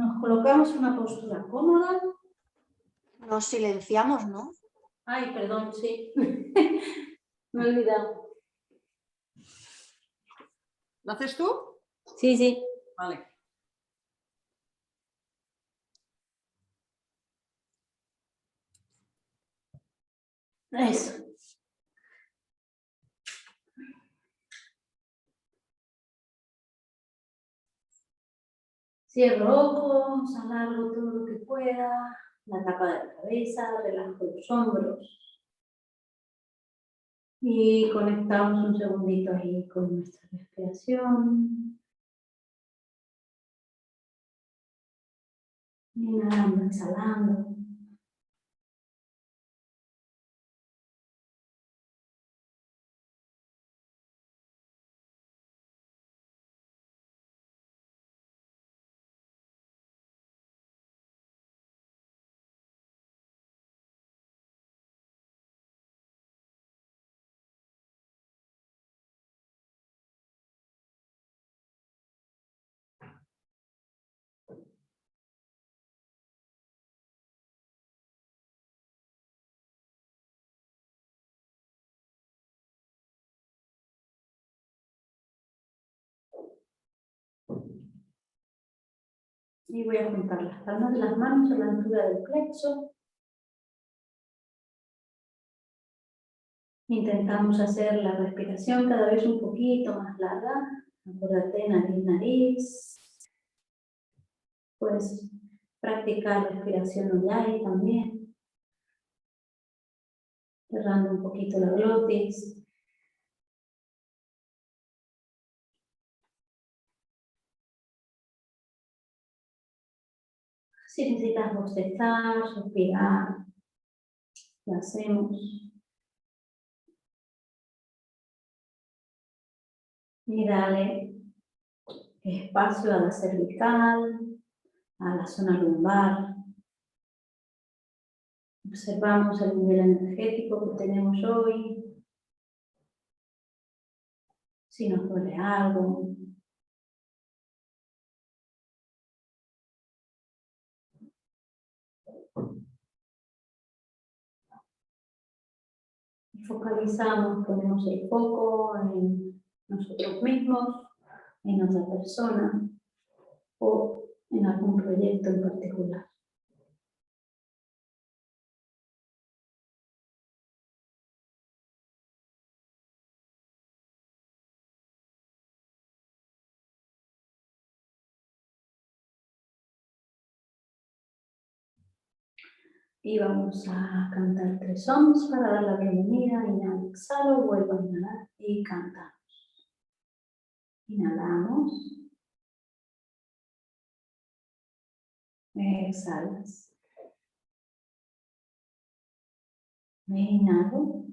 Nos colocamos en una postura cómoda. Nos silenciamos, ¿no? Ay, perdón, sí. Me he olvidado. ¿Lo haces tú? Sí, sí. Vale. Eso. Cierro ojos, alargo todo lo que pueda, la tapa de la cabeza, relajo los hombros. Y conectamos un segundito ahí con nuestra respiración. Inhalando, exhalando. Y voy a juntar las palmas de las manos a la altura del plexo. Intentamos hacer la respiración cada vez un poquito más larga. Acuérdate, nariz, nariz. Puedes practicar respiración Ujjayi también. Cerrando un poquito la glotis. Si necesitas bostezar, respirar, lo hacemos. Y dale espacio a la cervical, a la zona lumbar. Observamos el nivel energético que tenemos hoy. Si nos duele algo. Focalizamos, ponemos el foco en nosotros mismos, en otra persona o en algún proyecto en particular. Y vamos a cantar 3 ohms para dar la bienvenida. Inhalo, exhalo, vuelvo a inhalar y cantamos. Inhalamos. Exhalas. Me inhalo.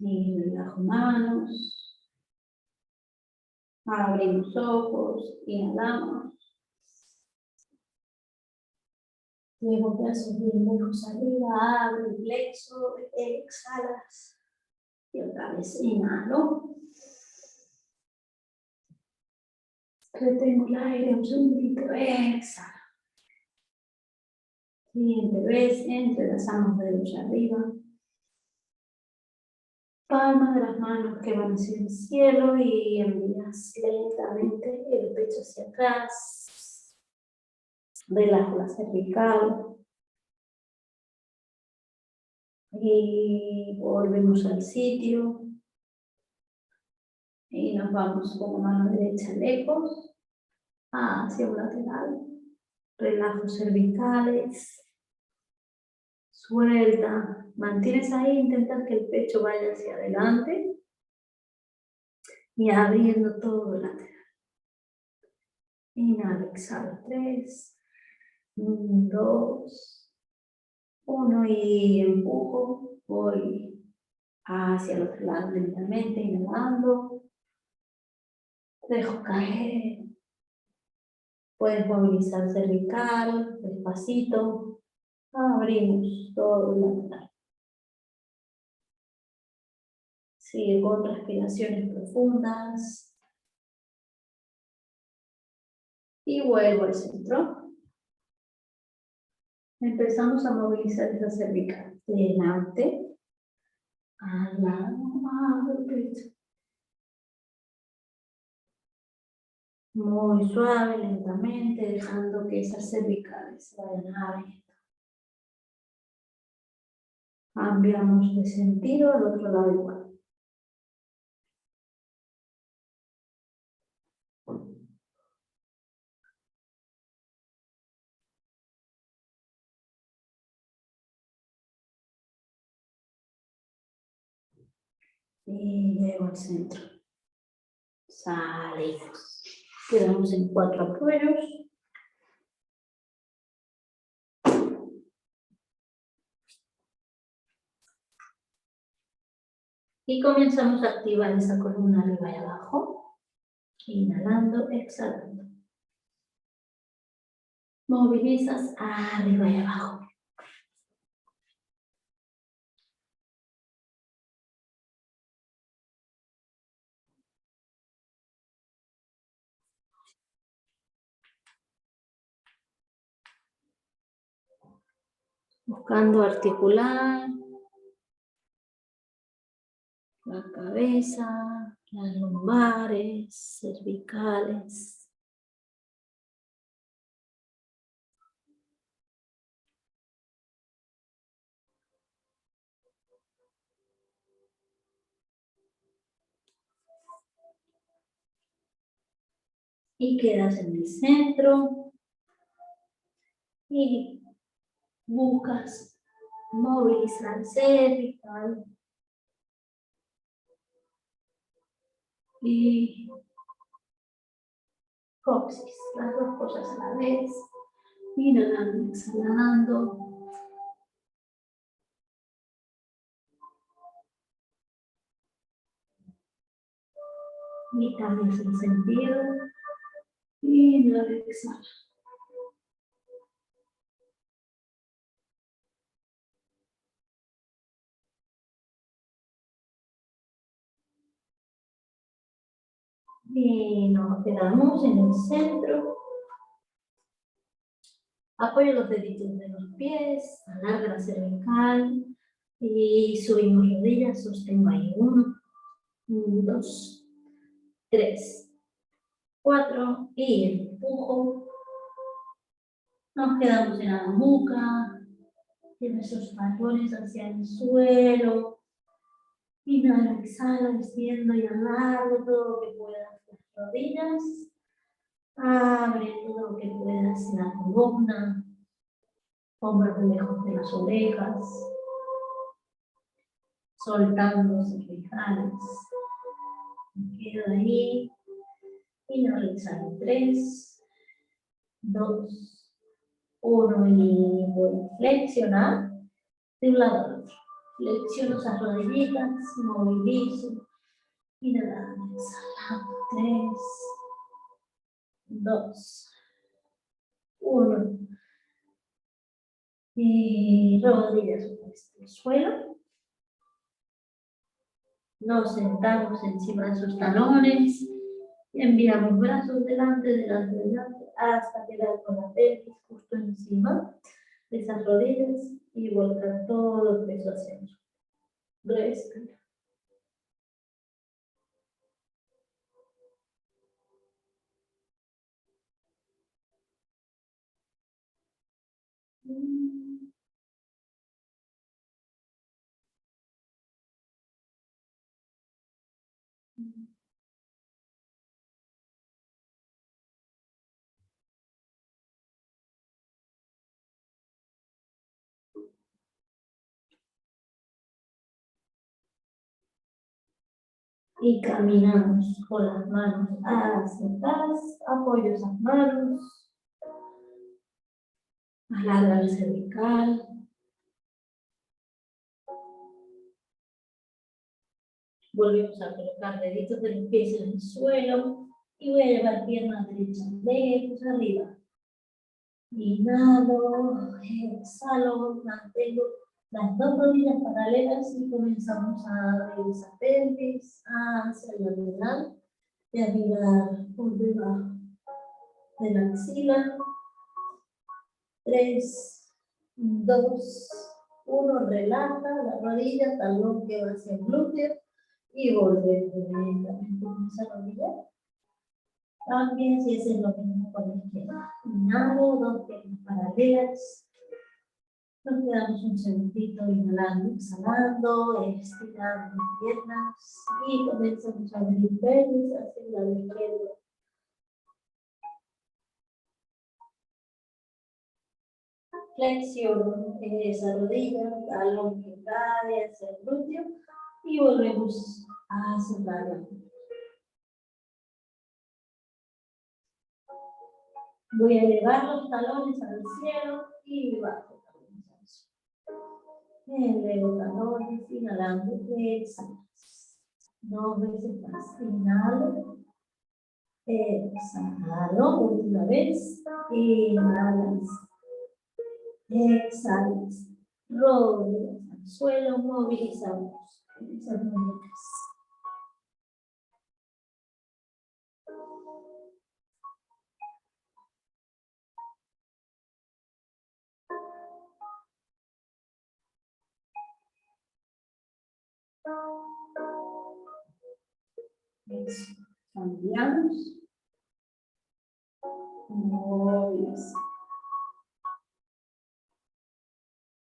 Y relajo manos. Abrimos ojos, inhalamos. Llevo brazos bien lejos arriba, abre el plexo, exhalas. Y otra vez inhalo. Retengo el aire un segundito, exhalo. Siguiente vez, entrelazamos dedos arriba. Palmas de las manos que van hacia el cielo y envías lentamente el pecho hacia atrás. Relajo la cervical. Y volvemos al sitio. Y nos vamos con la mano derecha lejos, hacia un lateral. Relajos cervicales. Suelta. Mantienes ahí, intenta que el pecho vaya hacia adelante. Y abriendo todo el lateral. Inhala, exhala. 3, 2, 1 y empujo. Voy hacia el otro lado lentamente, inhalando. Dejo caer. Puedes movilizar cervical, despacito. Abrimos todo el lateral. Sigue con respiraciones profundas. Y vuelvo al centro. Empezamos a movilizar esa cervical. Delante, al lado del pecho. Muy suave, lentamente, dejando que esas cervicales se vayan abriendo. Cambiamos de sentido al otro lado igual. Y llego al centro. Salimos. Quedamos en 4 apoyos. Y comenzamos a activar esa columna arriba y abajo. Inhalando, exhalando. Movilizas arriba y abajo. Buscando articular la cabeza, las lumbares, cervicales. Y quedas en el centro. Y buscas movilizar cervical. Y coxis, las dos cosas a la vez. Inhalando, exhalando. Y cambias el sentido. Inhala, exhala. Y nos quedamos en el centro. Apoyo los deditos de los pies, alarga la cervical y subimos rodillas, sostengo ahí 1, 2, 3, 4 y empujo. Nos quedamos en la nuca, lleva esos talones hacia el suelo. Inhala, exhala, extiendo y alargo todo lo que puedas las rodillas. Abre todo lo que puedas la columna. Hombros lejos de las orejas. Soltando cervicales. Me quedo ahí. Inhala, exhala. 3, 2, 1 y voy a flexionar de un lado al otro. Flexiono esas rodillitas, movilizo. Inhalando, exhalando. 3, 2, 1. Y rodillas opuestas al suelo. Nos sentamos encima de sus talones. Y enviamos brazos delante, delante, delante, hasta quedar con la pelvis justo encima de esas rodillas y volcar todo el peso hacia el suelo. Respira. Y caminamos con las manos hacia atrás, apoyo esas manos, alarga el cervical. Volvemos a colocar deditos de los pies en el suelo y voy a llevar pierna derecha lejos arriba. Inhalo, exhalo, mantengo las dos rodillas paralelas y comenzamos a abrir esa pelvis hacia el lateral y a mirar por debajo de la axila. 3, 2, 1, relaja la rodilla, talón que va hacia el glúteo y volvemos lentamente con esa rodilla. También si haces lo mismo con la izquierda. Inhalo, dos piernas paralelas. Nos quedamos un segundito inhalando, exhalando, estirando piernas y comenzamos a abrir pelvis hacia el lado izquierdo. Flexiono esa rodilla, talón que cae hacia el glúteo y volvemos a cerrar. Voy a elevar los talones al cielo y bajo talones al suelo. Elevo talones, inhalando, exhalo. 2 veces más. Inhalo, exhalo, última vez. Inhalas, exhalas. Rodillas al suelo, movilizamos esas muñecas. Eso. Cambiamos. Movilizamos.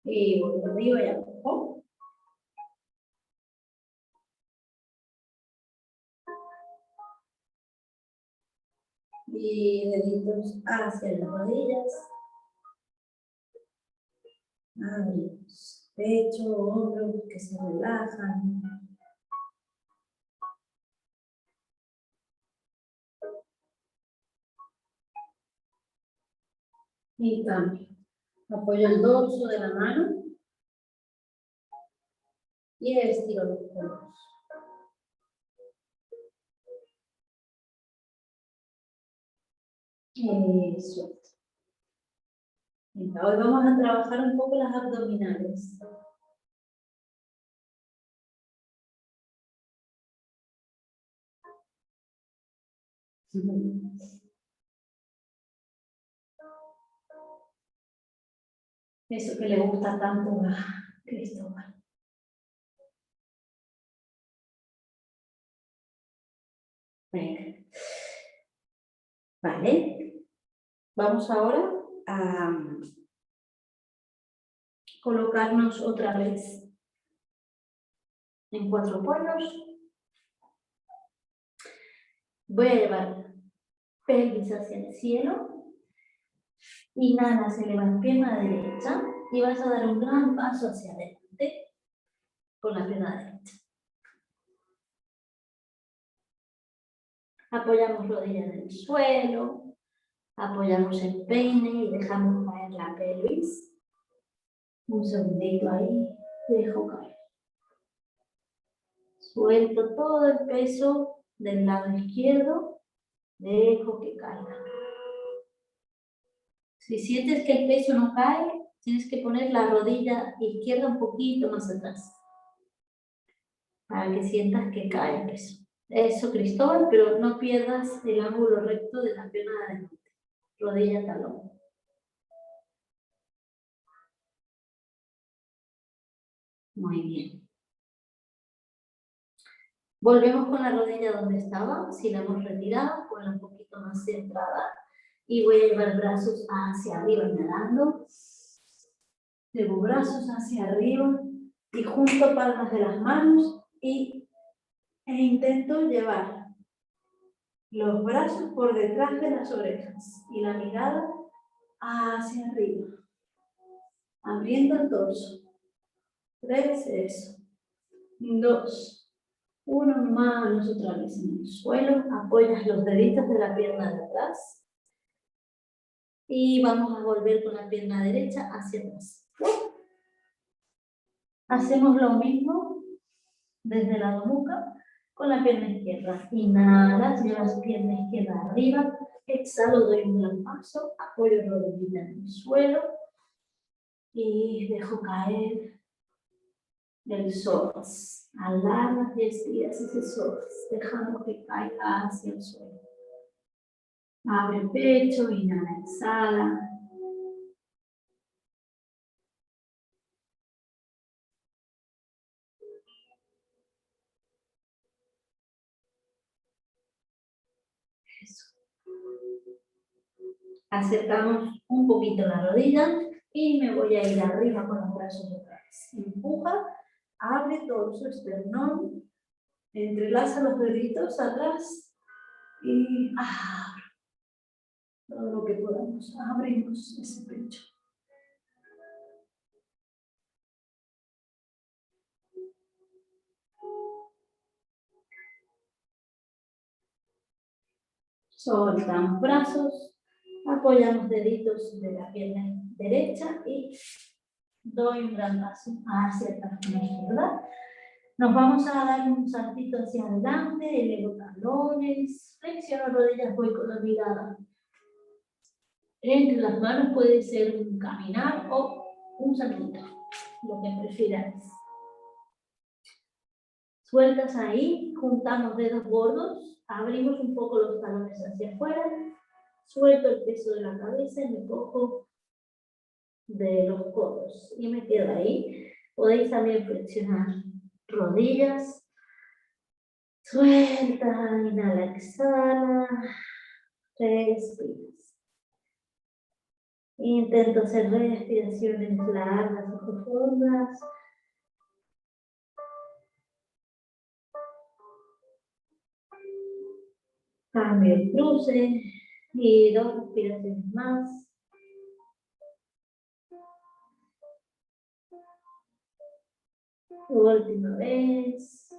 Y voy arriba y abajo. Y deditos hacia las rodillas. Abrimos pecho, hombros que se relajan. Y cambio. Apoyo el dorso de la mano. Y estiro los hombros. Suelto. Venga, hoy vamos a trabajar un poco las abdominales. Eso que le gusta tanto a Cristóbal. Venga. Vale. Vamos ahora a colocarnos otra vez en 4 pollos. Voy a llevar pelvis hacia el cielo. Inhalas, elevas pierna derecha y vas a dar un gran paso hacia adelante con la pierna derecha. Apoyamos rodillas en el suelo, apoyamos el peine y dejamos caer la pelvis. Un segundito ahí, dejo caer. Suelto todo el peso del lado izquierdo, dejo que caiga. Si sientes que el peso no cae, tienes que poner la rodilla izquierda un poquito más atrás, para que sientas que cae el peso. Eso, Cristóbal, pero no pierdas el ángulo recto de la pierna de adelante. Rodilla, talón. Muy bien. Volvemos con la rodilla donde estaba. Si la hemos retirado, ponla un poquito más centrada. Y voy a llevar brazos hacia arriba, inhalando. Llevo brazos hacia arriba y junto palmas de las manos e intento llevar los brazos por detrás de las orejas y la mirada hacia arriba, abriendo el torso. 3, eso. 2, Uno, manos otra vez en el suelo. Apoyas los deditos de la pierna de atrás. Y vamos a volver con la pierna derecha hacia atrás. Hacemos lo mismo desde la nuca con la pierna izquierda. Inhalas, llevas pierna izquierda arriba. Exhalo, doy un gran paso. Apoyo rodillita en el suelo. Y dejo caer el psoas. Alargas y estiras ese psoas, dejando que caiga hacia el suelo. Abre el pecho, inhala, exhala. Eso. Acercamos un poquito la rodilla y me voy a ir arriba con los brazos otra vez. Empuja, abre torso, esternón, entrelaza los deditos atrás y abre. Todo lo que podamos, abrimos ese pecho. Soltamos brazos, apoyamos deditos de la pierna derecha y doy un gran paso hacia atrás con la izquierda. Nos vamos a dar un saltito hacia adelante, elevo talones, flexiono rodillas, voy con la mirada entre las manos, puede ser un caminar o un saltito, lo que prefieras. Sueltas ahí, juntamos dedos gordos, abrimos un poco los talones hacia afuera, suelto el peso de la cabeza y me cojo de los codos y me quedo ahí. Podéis también flexionar rodillas. Suelta, inhala, exhala, respiras. Intento hacer respiraciones largas y profundas. Cambio el cruce y 2 respiraciones más. Última vez.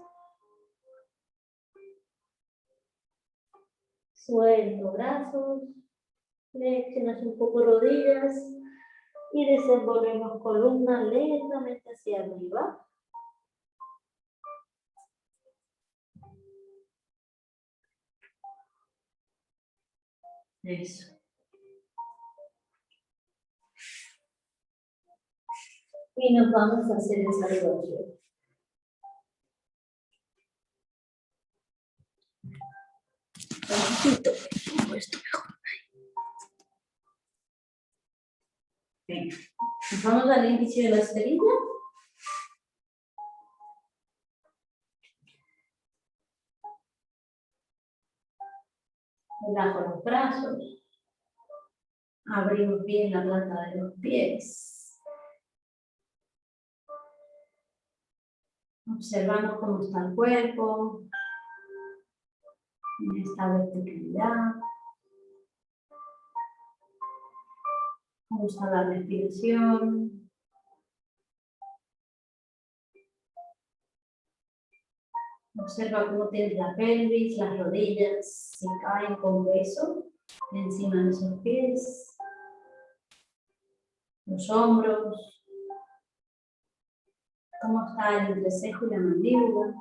Suelto brazos, flexionas un poco rodillas y desenvolvemos columna lentamente hacia arriba. Eso. Y nos vamos a hacer el saludación. Esto mejor. Venga. Nos vamos al inicio de la esterilla. Relajo los brazos. Abrimos bien la planta de los pies. Observamos cómo está el cuerpo. En esta verticalidad. Cómo está la respiración. Observa cómo tienes la pelvis, las rodillas, si caen con peso encima de esos pies. Los hombros. Cómo está el entrecejo y la mandíbula.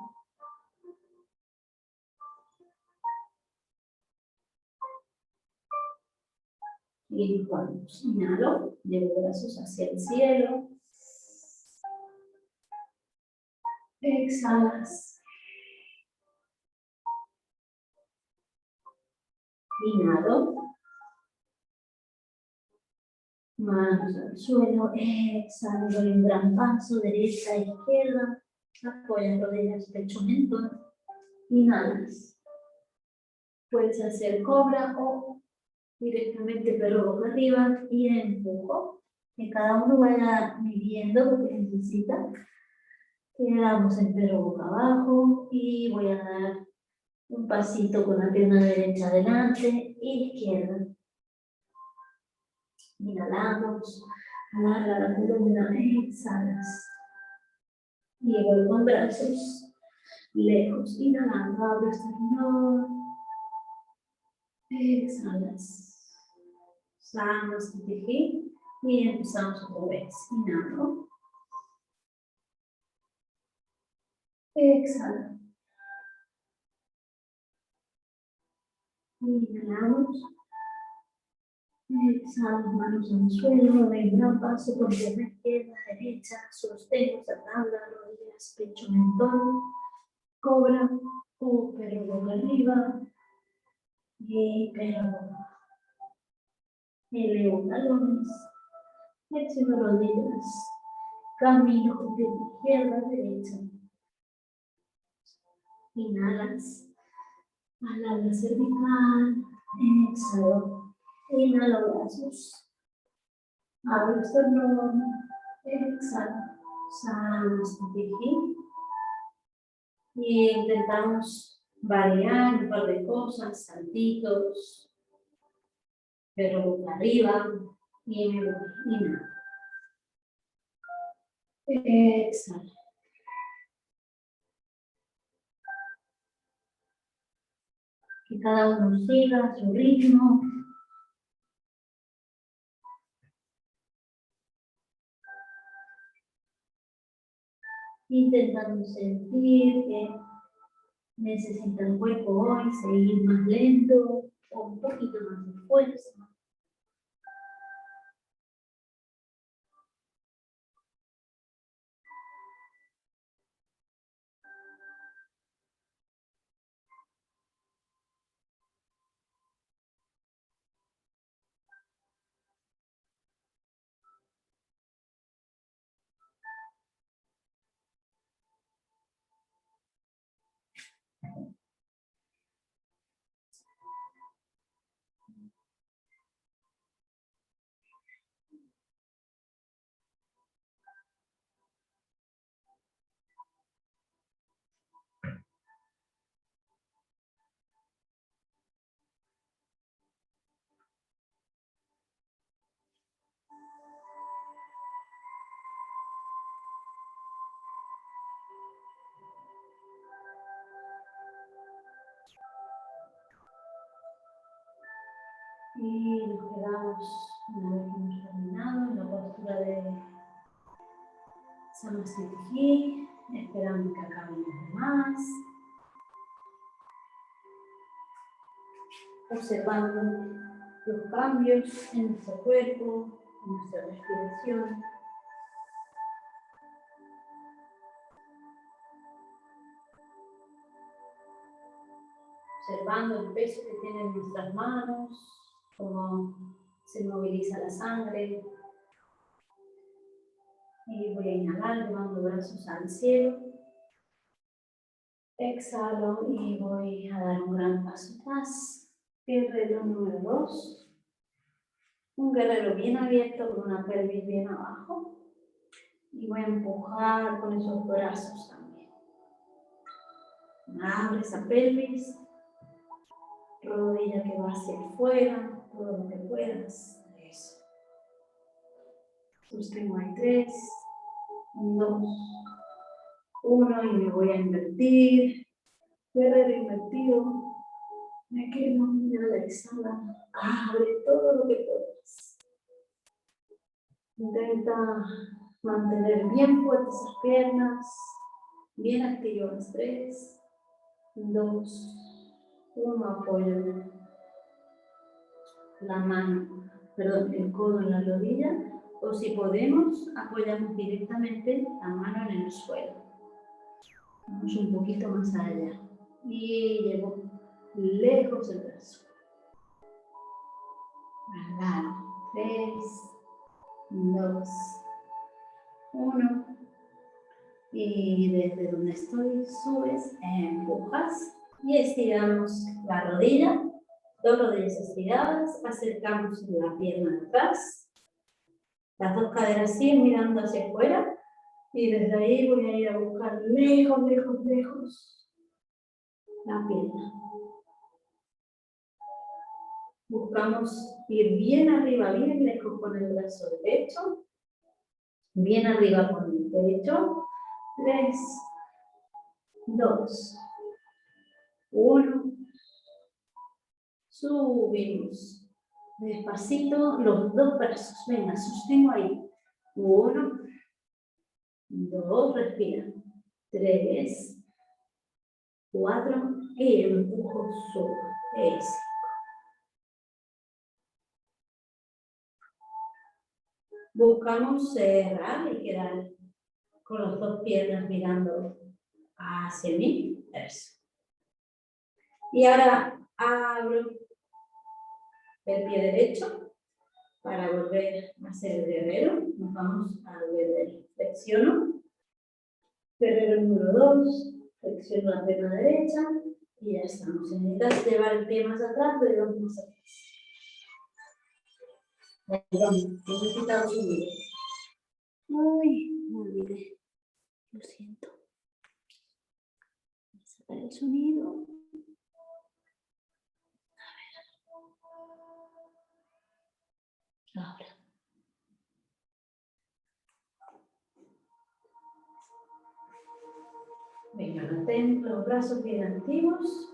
Y nos vamos. Inhalo, llevo brazos hacia el cielo. Exhalas. Inhalo. Manos al suelo. Exhalo, doy un gran paso, derecha, izquierda. Apoya rodillas, pecho, mentón. Inhalas. Puedes hacer cobra o directamente perro boca arriba y empujo. Que cada uno vaya midiendo lo que necesita. Quedamos en perro boca abajo y voy a dar un pasito con la pierna derecha adelante y izquierda. Inhalamos, alarga la columna, exhalas. Y voy con brazos lejos. Inhalando, abro esternón. Exhalas. Samasthiti. Y empezamos otra vez. Inhalo. Exhala. Inhalamos. Exhalamos, manos en el suelo, de gran paso con pierna izquierda, derecha, sostengo esta tabla, rodillas, pecho, mentón, cobra, perro boca arriba, y perro boca abajo. Elevo talones, flexiono rodillas, camino con pierna izquierda, derecha. Inhalas, alarga cervical, exhalo. Inhalo brazos, abro esternón, exhalo, Samasthiti. Y intentamos variar un par de cosas, saltitos, pero boca arriba, y me voy, inhalo. Exhalo. Que cada uno siga a su ritmo. Intentando sentir que necesita el cuerpo hoy seguir más lento o un poquito más de fuerza. Y nos quedamos, una vez que hemos terminado, en la postura de Samasthiti, esperando que acaben los demás. Observando los cambios en nuestro cuerpo, en nuestra respiración. Observando el peso que tienen nuestras manos, cómo se moviliza la sangre. Y voy a inhalar, llevando brazos al cielo. Exhalo y voy a dar un gran paso atrás. Guerrero número 2. Un guerrero bien abierto con una pelvis bien abajo. Y voy a empujar con esos brazos también. Abre esa pelvis. Rodilla que va hacia afuera, todo lo que puedas. Eso. Sostengo ahí 3, 2, 1 y me voy a invertir. Guerrero invertido. Me quedo, mira, exhala. Abre todo lo que puedas. Intenta mantener bien fuertes esas piernas. Bien activas. 3, 2, 1. Apoyo la mano, perdón, el codo en la rodilla. O si podemos, apoyamos directamente la mano en el suelo. Vamos un poquito más allá. Y llevo lejos el brazo. Agarro. 3, 2, 1. Y desde donde estoy, subes, empujas. Y estiramos la rodilla. 2 rodillas estiradas. Acercamos la pierna atrás. Las 2 caderas siguen mirando hacia afuera. Y desde ahí voy a ir a buscar lejos, lejos, lejos la pierna. Buscamos ir bien arriba, bien lejos con el brazo derecho. Bien arriba con el derecho. 3, 2, 1. Subimos. Despacito los dos brazos. Venga, sostengo ahí. 1, 2, respira. 3, 4 y empujo, subo. Eso. Buscamos cerrar y quedar con las dos piernas mirando hacia mí. Eso. Y ahora abro el pie derecho para volver a hacer el guerrero. Nos vamos al guerrero. Flexiono. Guerrero número 2. Flexiono la pierna derecha. Y ya estamos. Si necesitas llevar el pie más atrás, pero vamos más atrás. Perdón, necesitamos un video. Uy, me olvidé. Lo siento. Voy a sacar el sonido. Ahora. Venga, mantén los brazos bien activos.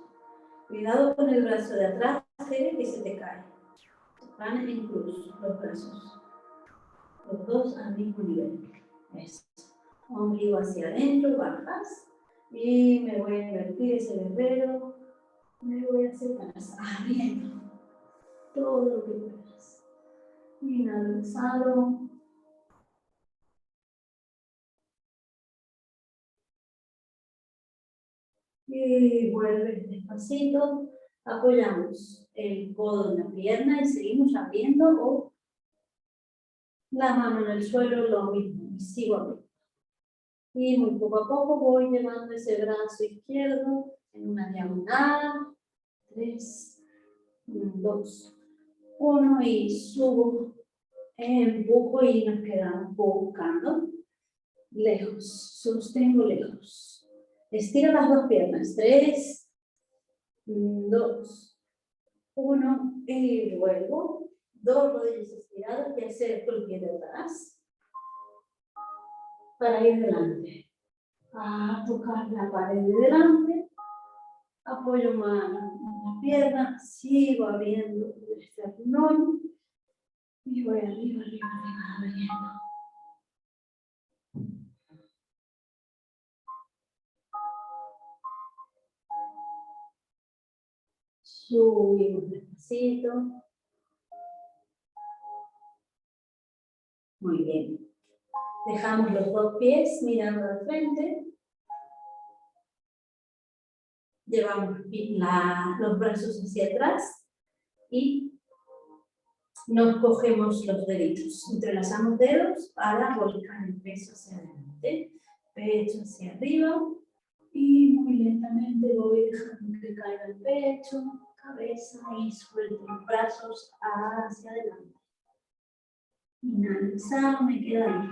Cuidado con el brazo de atrás, que se te cae. Van en cruz los brazos. Los dos al mismo nivel. Eso. Ombligo hacia adentro, bajas. Y me voy a invertir ese guerrero. Me voy a separar, abriendo todo lo que puedas. Inhalo, exhalo. Y vuelve despacito. Apoyamos el codo en la pierna y seguimos abriendo o la mano en el suelo, lo mismo. Y sigo abriendo. Y muy poco a poco voy llevando ese brazo izquierdo en una diagonal. 3, 2, 1 y subo. Empujo y nos quedamos buscando. Lejos. Sostengo lejos. Estiro las dos piernas. 3, 2, 1 y vuelvo. Dos rodillas estiradas y acerco el pie de atrás para ir delante. A tocar la pared de delante. Apoyo mano en la pierna. Sigo abriendo el esternón. Y voy arriba, arriba, arriba, abriendo. Subimos despacito. Muy bien. Dejamos los dos pies mirando al frente. Llevamos los brazos hacia atrás y nos cogemos los deditos. Entrelazamos dedos para volcar el peso hacia adelante. Pecho hacia arriba. Y muy lentamente voy dejando que caiga el pecho, cabeza y suelto los brazos hacia adelante. Inhalo, exhalo, me quedo ahí.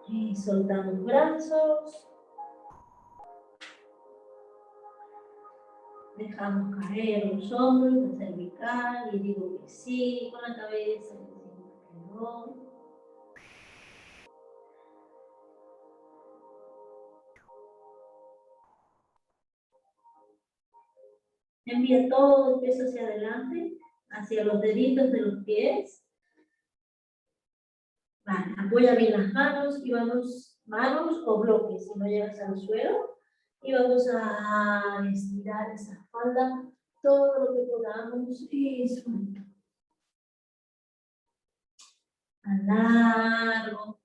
Y soltamos brazos. Dejamos caer los hombros, la cervical, y digo que sí, con la cabeza, y decimos que no. Envía todo el peso hacia adelante, hacia los deditos de los pies. Vale, apoya bien las manos y vamos, manos o bloques, si no llegas al suelo. Y vamos a estirar esa espalda todo lo que podamos y suelto. Alargo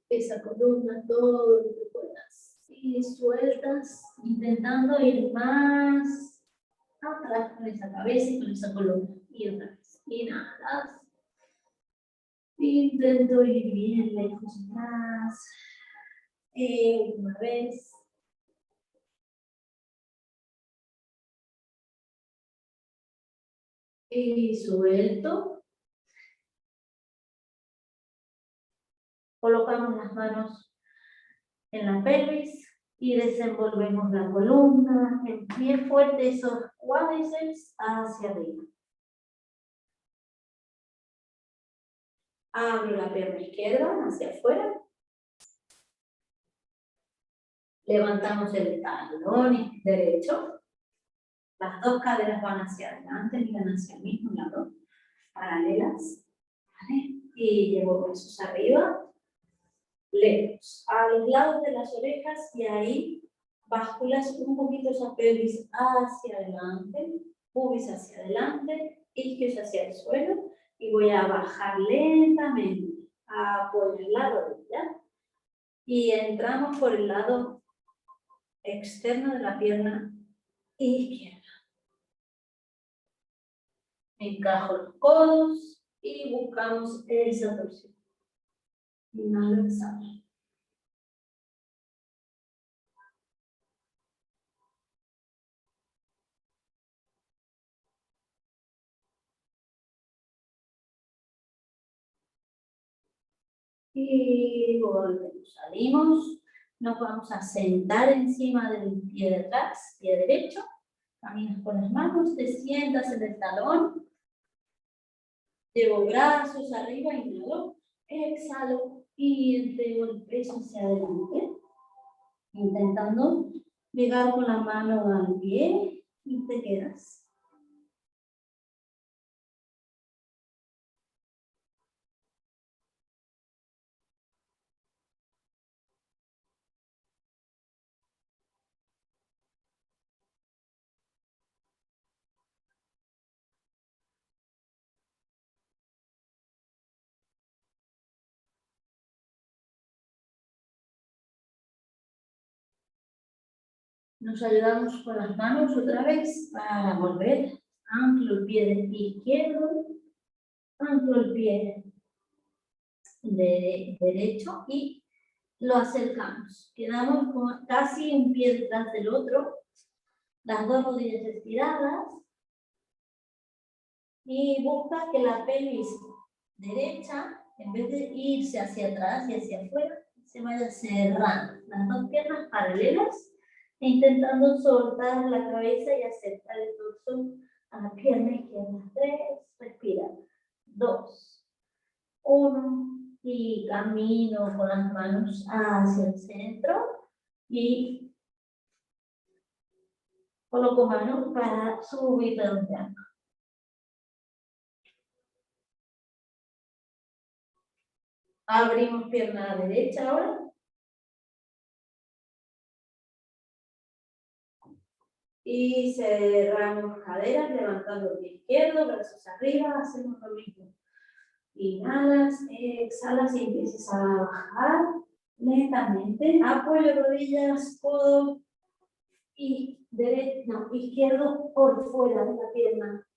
esa columna todo lo que puedas. Y sueltas, intentando ir más atrás con esa cabeza y con esa columna. Y otra vez. Inhalas. Intento ir bien lejos atrás. Una vez. y suelto. Colocamos las manos en la pelvis y desenvolvemos la columna, bien fuerte esos cuádriceps hacia arriba. Abro la pierna izquierda hacia afuera. Levantamos el talón derecho. Las dos caderas van hacia adelante, miran hacia el mismo lado. Paralelas. ¿Vale? Y llevo brazos arriba. Lentos. A los lados de las orejas y ahí básculas un poquito esa pelvis hacia adelante. Pubis hacia adelante. Isquios hacia el suelo. Y voy a bajar lentamente. Apoyo la rodilla. Y entramos por el lado externo de la pierna izquierda. Encajo los codos y buscamos esa torsión. Inhalo, exhalo. Y volvemos, salimos. Nos vamos a sentar encima del pie de atrás, pie derecho. Caminas con las manos, te sientas en el talón. Llevo brazos arriba, inhalo, exhalo y entrego el peso hacia adelante. Intentando llegar con la mano al pie y te quedas. Nos ayudamos con las manos otra vez para volver. Anclo el pie izquierdo, anclo el pie derecho y lo acercamos. Quedamos con casi un pie detrás del otro, las dos rodillas estiradas y busca que la pelvis derecha, en vez de irse hacia atrás y hacia afuera, se vaya cerrando. Las dos piernas paralelas e intentando soltar la cabeza y acercar el torso a la pierna izquierda. 3, respira. 2, 1 y camino con las manos hacia el centro y coloco manos para subir redondeando. Abrimos pierna derecha ahora. Y cerramos caderas, levantando el pie izquierdo, brazos arriba, hacemos lo mismo. Inhalas, exhalas y empiezas a bajar lentamente. Apoyo rodillas, codo y izquierdo por fuera de la pierna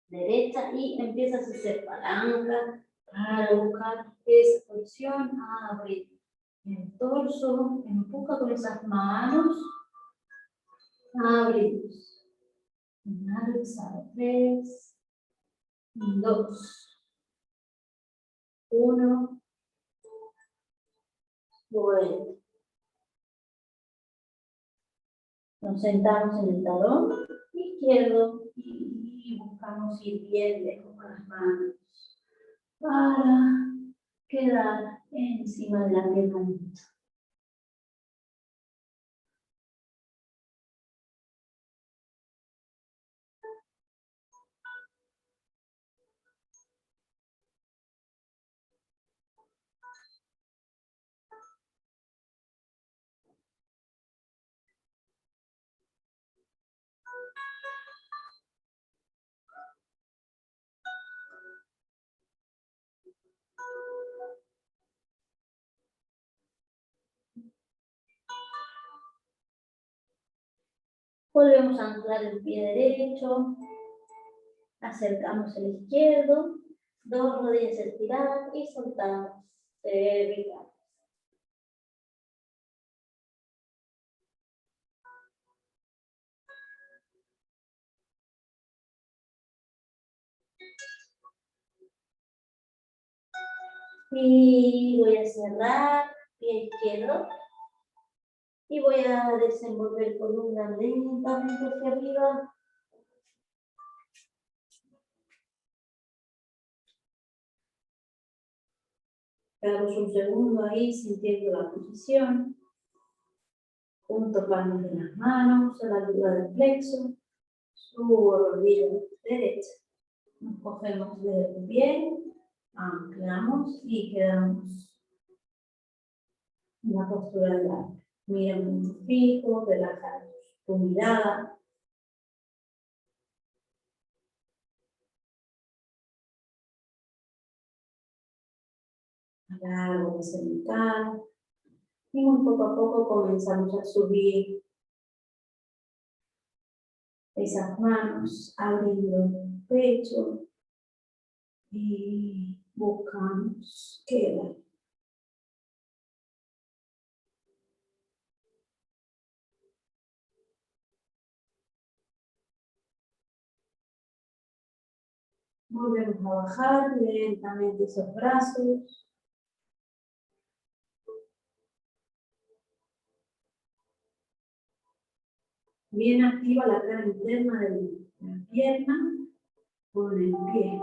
derecha y empiezas a hacer palanca para buscar esa posición. Abre el torso, empuja con esas manos. Abrimos. Inhalo, exhalo. 3, 2, 1. Vuelta. Nos sentamos en el talón izquierdo y buscamos ir bien lejos con las manos para quedar encima de la pierna derecha. Volvemos a anclar el pie derecho, acercamos el izquierdo, dos rodillas estiradas y soltamos. Cervicales. Y voy a cerrar pie izquierdo. Y voy a desenvolver columna lentamente hacia arriba. Quedamos un segundo ahí sintiendo la posición. Junto palmas de las manos a la altura del plexo. Subo rodilla derecha. Nos cogemos de pie. Anclamos y quedamos en la postura de la. Mira muy fijo, relaja tu mirada. Alargo la cervical. Y muy poco a poco comenzamos a subir esas manos, abriendo el pecho. Y buscamos quedar. Volvemos a bajar lentamente esos brazos. Bien activa la cara interna de la pierna con el pie.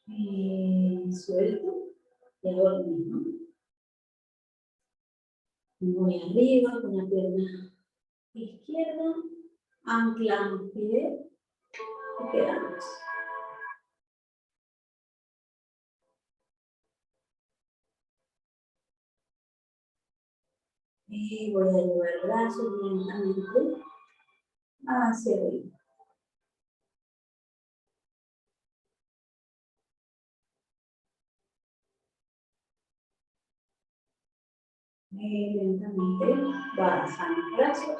Y suelto. Y hago lo mismo. Y voy arriba con la pierna izquierda. Anclamos pie. Y quedamos. Y voy a llevar el brazo lentamente hacia arriba. Y lentamente bajan los brazos.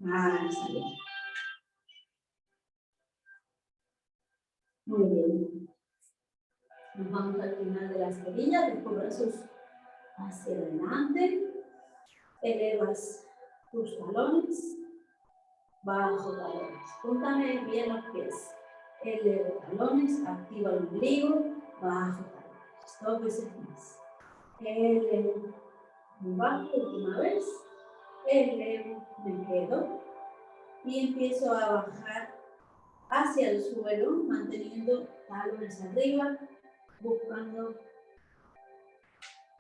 Hacia arriba. Muy bien. Nos vamos al final de la cerilla, los brazos hacia adelante. Elevas tus talones. Bajo talones. Júntame bien los pies. Elevo talones, activa el ombligo, bajo talones. 2 veces más. Elevo, bajo, última vez. Elevo, me quedo. Y empiezo a bajar hacia el suelo, manteniendo talones arriba, buscando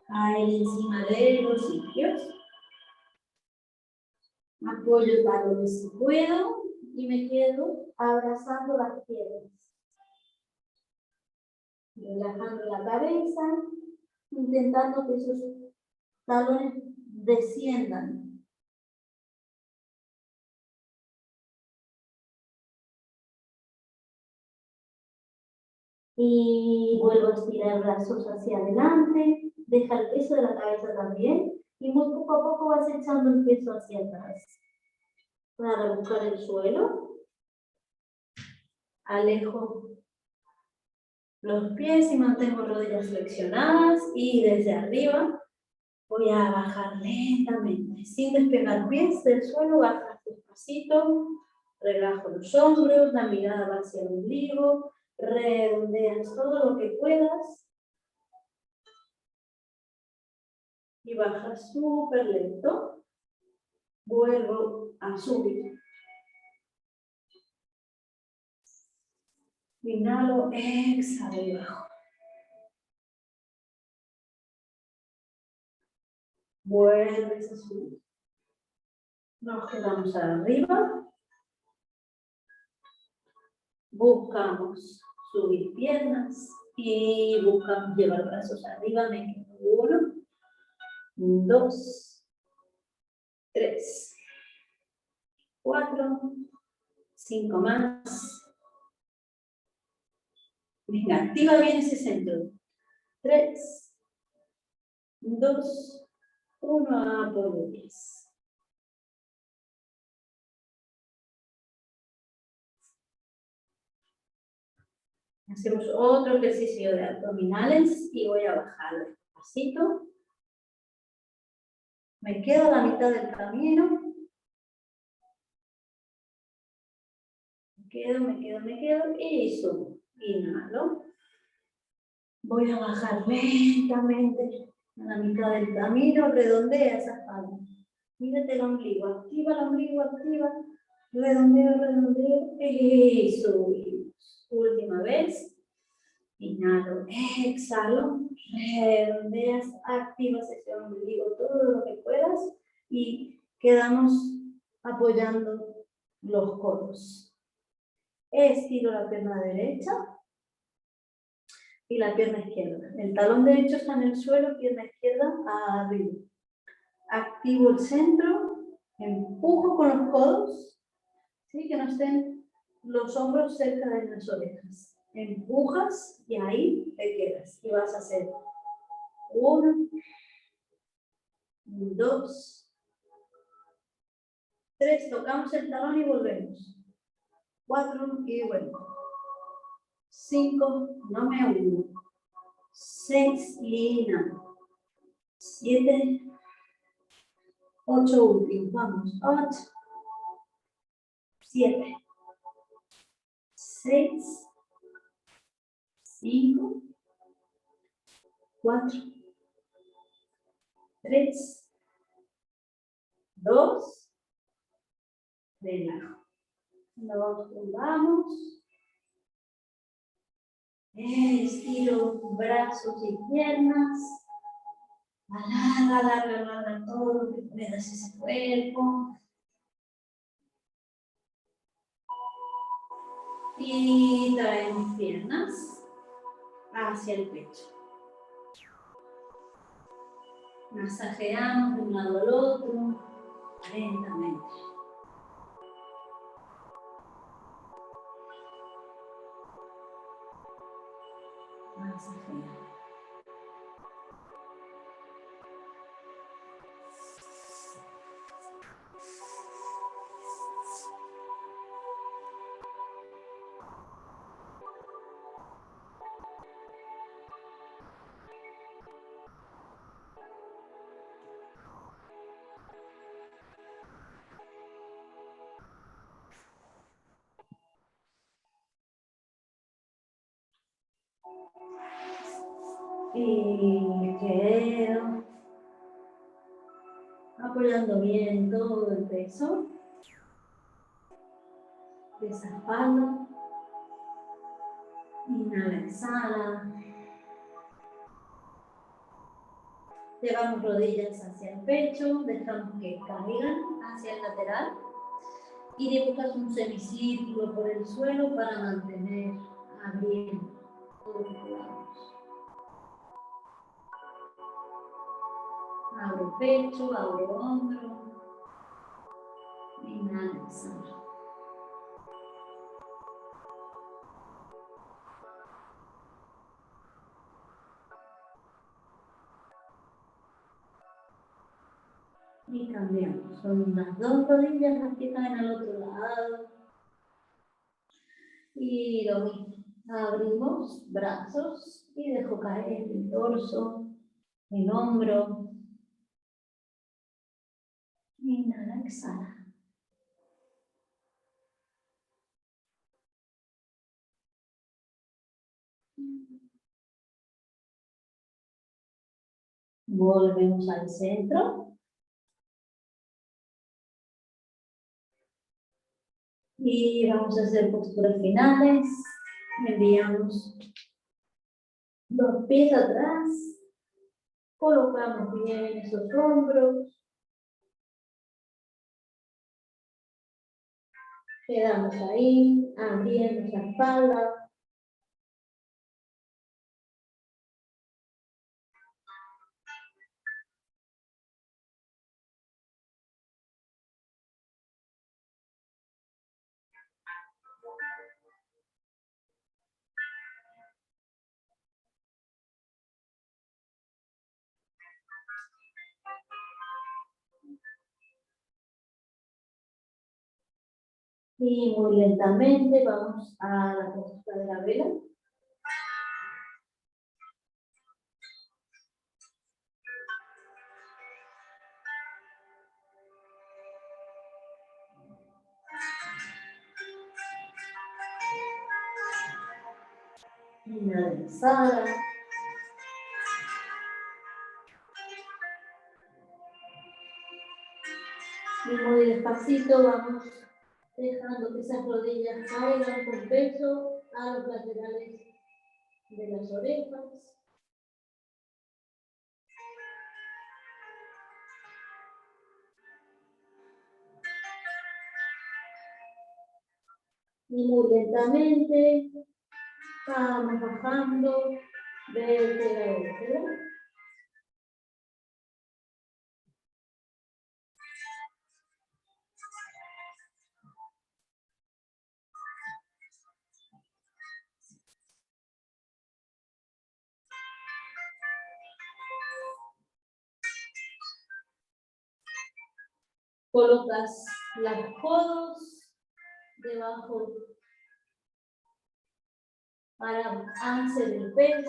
caer encima de los sitios. Apoyo talones si puedo y me quedo abrazando las piernas. Relajando la cabeza, intentando que esos talones desciendan. Y vuelvo a estirar brazos hacia adelante, deja el peso de la cabeza también y muy poco a poco vas echando el peso hacia atrás. Para buscar el suelo, alejo los pies y mantengo rodillas flexionadas y desde arriba voy a bajar lentamente, sin despegar pies del suelo, bajas despacito, relajo los hombros, la mirada va hacia el ombligo, redondeas todo lo que puedas y bajas súper lento, vuelvo a subir. Inhalo, exhalo y bajo. Vuelves a subir. Nos quedamos arriba. Buscamos subir piernas y buscamos llevar brazos arriba. Me quedo 1, 2, 3, 4, 5 más. Venga, activa bien ese centro. 3, 2, 1, apoyo pies. Hacemos otro ejercicio de abdominales y voy a bajar despacito. Me quedo a la mitad del camino. me quedo y subo. Inhalo. Voy a bajar lentamente a la mitad del camino, redondea esa espalda. Mírate el ombligo, activa el ombligo, activa. Redondeo, redondeo y subimos. Última vez. Inhalo, exhalo, redondeas, activas ese ombligo todo lo que puedas y quedamos apoyando los codos. Estiro la pierna derecha y la pierna izquierda. El talón derecho está en el suelo, pierna izquierda arriba. Activo el centro, empujo con los codos, ¿sí? Que no estén los hombros cerca de las orejas. Empujas y ahí te quedas. Y vas a hacer 1, 2, 3, tocamos el talón y volvemos. 4 y vuelvo. 5, no me uno. 6 y inhalo. 7, 8 últimos. Vamos. 8, 7, 6, 5, 4, 3, 2, relajo. Nos tumbamos. Estiro brazos y piernas. Alarga todo lo que puedas ese cuerpo. Y traemos piernas hacia el pecho. Masajeamos de un lado al otro, lentamente. Masajeamos. Y quedo apoyando bien todo el peso de esa espalda. Inhala, exhala. Llevamos rodillas hacia el pecho, dejamos que caigan hacia el lateral y dibujas un semicírculo por el suelo para mantener abriendo todo lo que podamos. Abro pecho, abro hombro. Inhala, exhala. Y cambiamos. Son las dos rodillas las que están en el otro lado. Y lo mismo. Abrimos brazos y dejo caer el torso, el hombro. Inhala, exhala. Volvemos al centro. Y vamos a hacer posturas finales. Enviamos los pies atrás. Colocamos bien esos hombros. Quedamos ahí, abriendo esa espalda. Y muy lentamente vamos a la postura de la vela. Inhala, exhala. Y muy despacito vamos dejando que esas rodillas caigan con peso a los laterales de las orejas. Y muy lentamente vamos bajando vértebra a vértebra. Colocas los codos debajo para hacer el pez,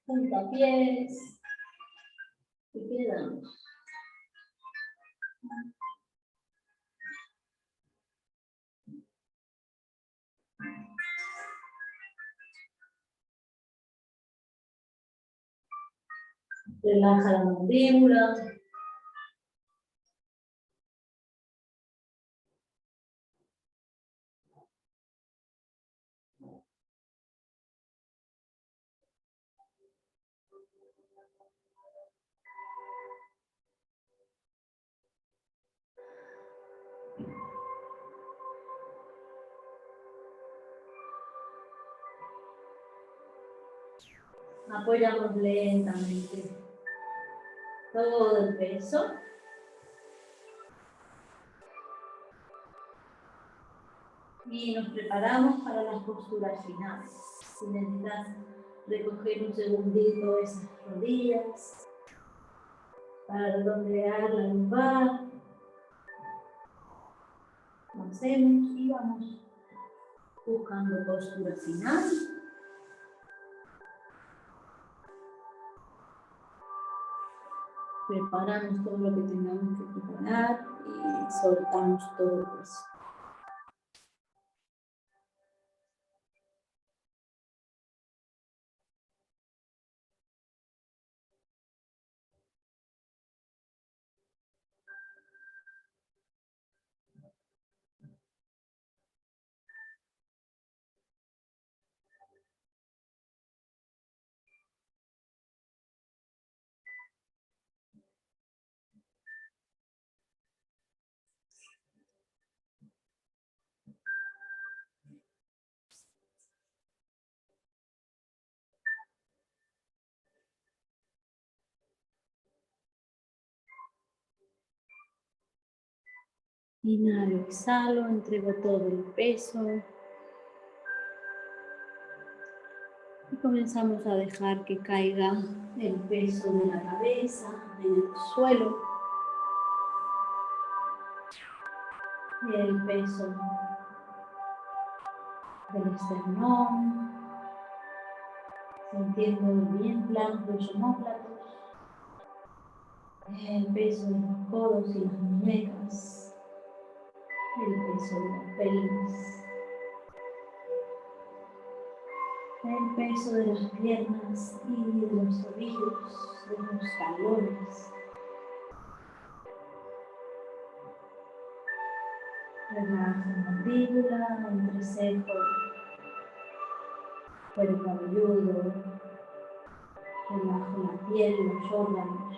puntapiés y quedamos. Relaja la mandíbula. Apoyamos lentamente todo el peso. Y nos preparamos para las posturas finales. Si necesitas recoger un segundito esas rodillas para redondear la lumbar, lo hacemos y vamos buscando postura final. Preparamos todo lo que tengamos que preparar y soltamos todo el peso. Inhalo, exhalo, entrego todo el peso. Y comenzamos a dejar que caiga el peso de la cabeza en el suelo. El peso del esternón, sintiendo bien planos los omóplatos, el peso de los codos y las muñecas, el peso de la pelvis, el peso de las piernas y de los tobillos, de los talones. Relaja la mandíbula, entrecejo, cuero cabelludo, relaja la piel, los órganos,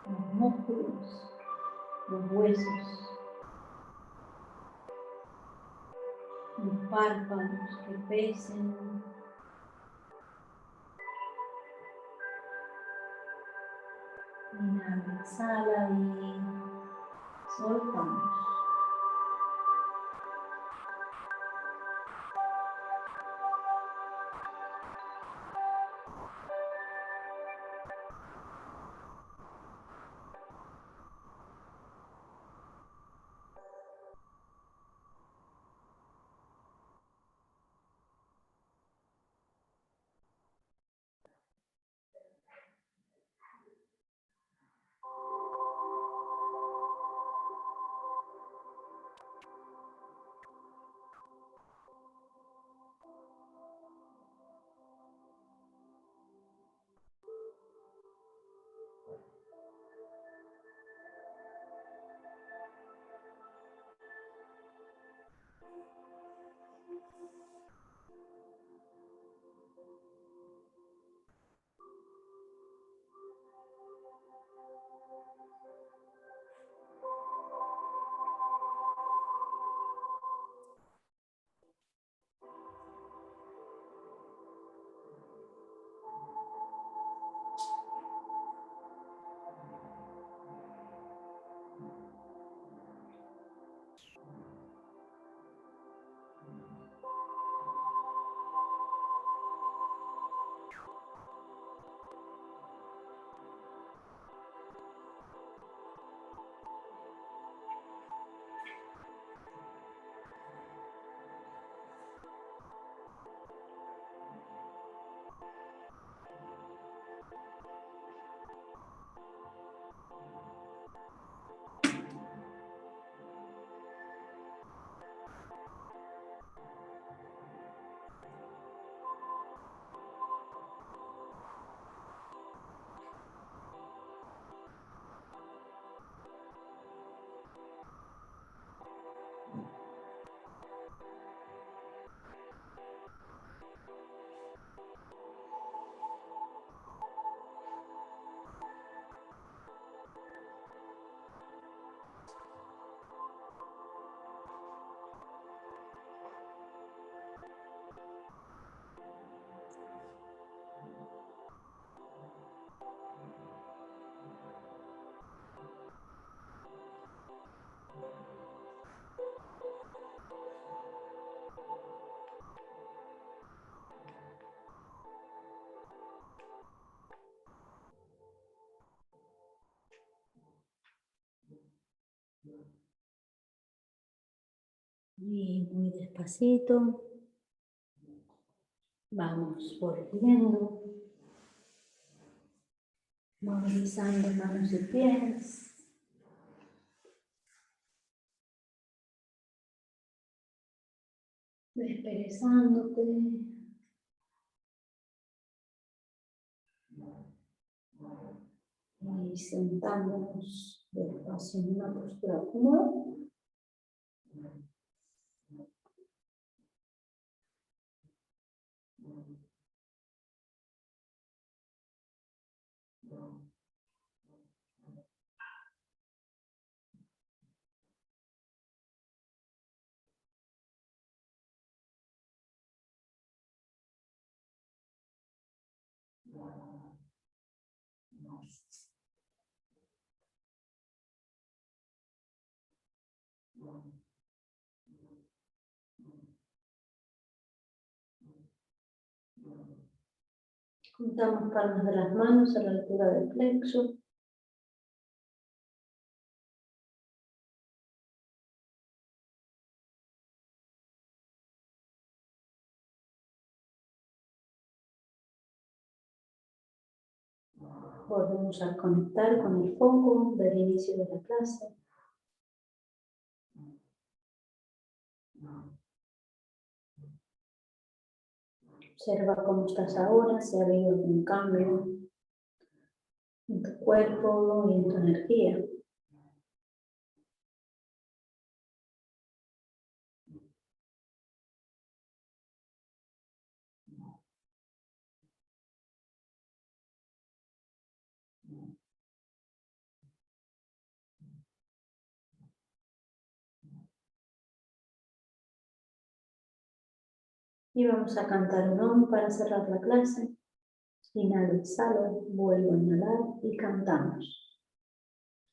los músculos, los huesos, los párpados que pesen. Inhala, exhala y soltamos. muy despacito. Vamos volviendo. Movilizando manos y pies. Desperezándote. Y sentándonos despacio en una postura cómoda. Juntamos palmas de las manos a la altura del plexo. Volvemos a conectar con el foco del inicio de la clase. Observa cómo estás ahora, si ha habido algún cambio en tu cuerpo y en tu energía. Y vamos a cantar un Om para cerrar la clase. Inhalo, exhalo, vuelvo a inhalar y cantamos.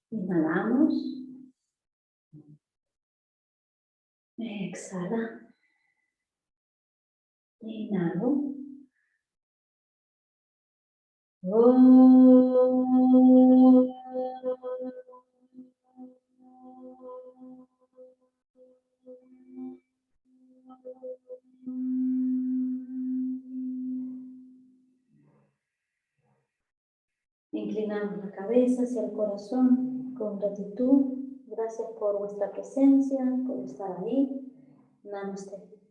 Inhalamos. Exhala. Inhalo. Inclinamos la cabeza hacia el corazón con gratitud. Gracias por vuestra presencia, por estar ahí. Namaste.